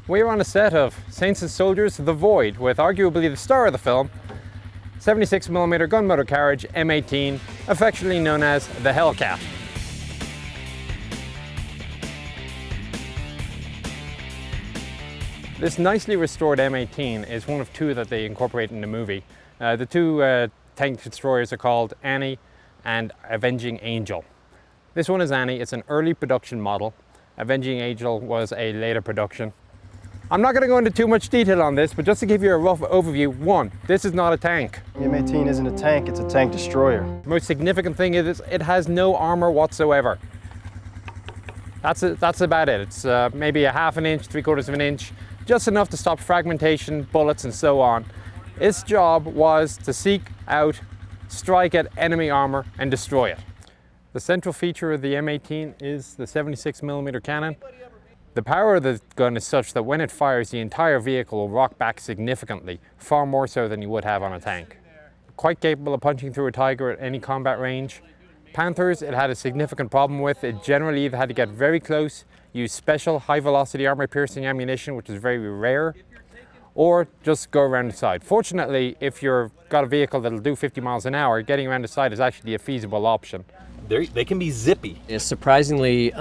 We're on a set of Saints and Soldiers The Void with arguably the star of the film, 76mm gun motor carriage M18, affectionately known as the Hellcat. This nicely restored M18 is one of two that they incorporate in the movie. The two tank destroyers are called Annie and Avenging Angel. This one is Annie, it's an early production model. Avenging Angel was a later production. I'm not going to go into too much detail on this, but just to give you a rough overview, one, this is not a tank. The M18 isn't a tank, it's a tank destroyer. The most significant thing is it has no armor whatsoever. That's about it. It's maybe a ½ an inch, 3/4 of an inch, just enough to stop fragmentation, bullets and so on. Its job was to seek out, strike at enemy armor and destroy it. The central feature of the M18 is the 76mm cannon. The power of the gun is such that when it fires, the entire vehicle will rock back significantly, far more so than you would have on a tank. Quite capable of punching through a Tiger at any combat range. Panthers, it had a significant problem with. It generally either had to get very close, use special high-velocity armor-piercing ammunition, which is very rare, or just go around the side. Fortunately, if you've got a vehicle that'll do 50 miles an hour, getting around the side is actually a feasible option. They can be zippy. It's surprisingly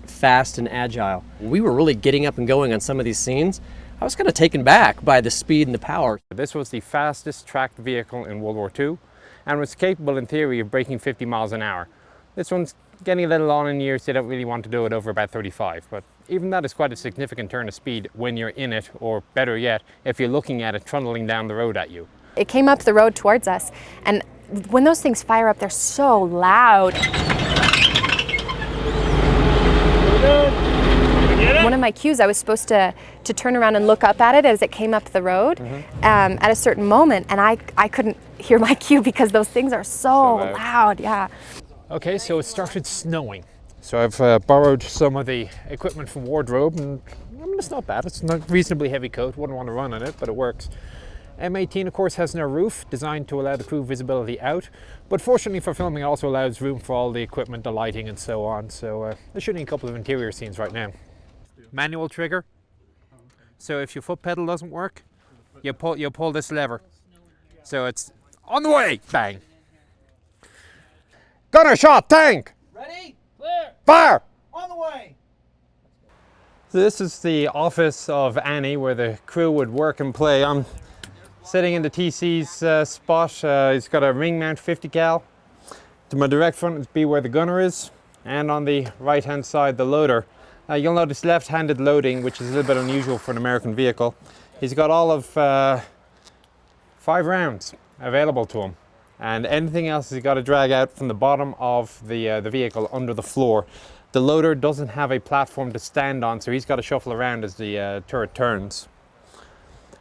fast and agile. We were really getting up and going on some of these scenes. I was kind of taken back by the speed and the power. This was the fastest tracked vehicle in World War II and was capable in theory of breaking 50 miles an hour. This one's getting a little on in years, they don't really want to do it over about 35, but even that is quite a significant turn of speed when you're in it, or better yet, if you're looking at it trundling down the road at you. It came up the road towards us, and when those things fire up, they're so loud. One of my cues, I was supposed to turn around and look up at it as it came up the road at a certain moment, and I couldn't hear my cue because those things are so loud, yeah. Okay, so it started snowing. So I've borrowed some of the equipment from wardrobe, and I mean, it's not bad. It's a reasonably heavy coat, wouldn't want to run on it, but it works. M18 of course has no roof, designed to allow the crew visibility out, but fortunately for filming it also allows room for all the equipment, the lighting and so on, so they're shooting a couple of interior scenes right now. Manual trigger, so if your foot pedal doesn't work, you pull this lever, so it's on the way, bang. Gunner shot, tank! Ready, clear, fire! on the way! So this is the office of Annie where the crew would work and play. I'm sitting in the TC's spot. He's got a ring mount 50 cal. To my direct front would be where the gunner is, and on the right hand side the loader. You'll notice left-handed loading, which is a little bit unusual for an American vehicle. He's got all of 5 rounds available to him, and anything else he's got to drag out from the bottom of the vehicle under the floor. The loader doesn't have a platform to stand on, so he's got to shuffle around as the turret turns.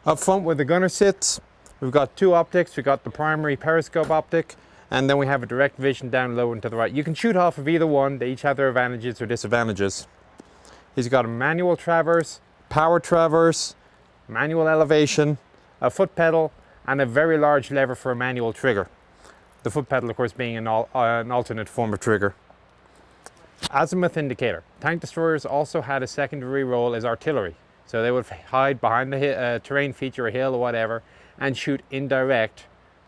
Up front where the gunner sits, we've got 2 optics. We've got the primary periscope optic, and then we have a direct vision down low and to the right. You can shoot off of either one. They each have their advantages or disadvantages. He's got a manual traverse, power traverse, manual elevation, a foot pedal, and a very large lever for a manual trigger. The foot pedal, of course, being an alternate form of trigger. Azimuth indicator. Tank destroyers also had a secondary role as artillery. So they would hide behind the terrain feature, a hill or whatever, and shoot indirect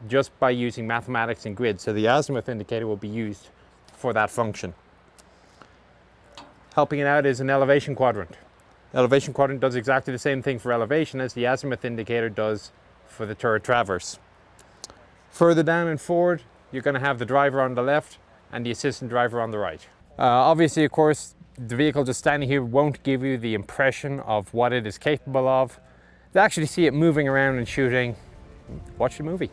just by using mathematics and grids. So the azimuth indicator will be used for that function. Helping it out is an elevation quadrant. The elevation quadrant does exactly the same thing for elevation as the azimuth indicator does for the turret traverse. Further down and forward, you're going to have the driver on the left and the assistant driver on the right. Obviously, of course, the vehicle just standing here won't give you the impression of what it is capable of. To actually see it moving around and shooting, watch the movie.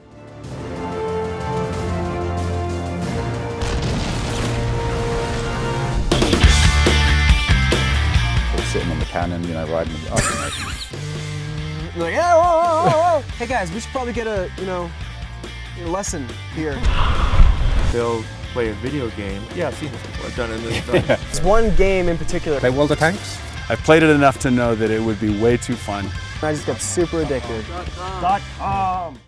Sitting on the cannon, you know, riding the Like, yeah, whoa, whoa, whoa, whoa. Hey guys, we should probably get a lesson here. They'll play a video game. Yeah, I've seen this before. I've done it. Yeah. It's one game in particular. Play World of Tanks? I've played it enough to know that it would be way too fun. I just got super addicted. .com.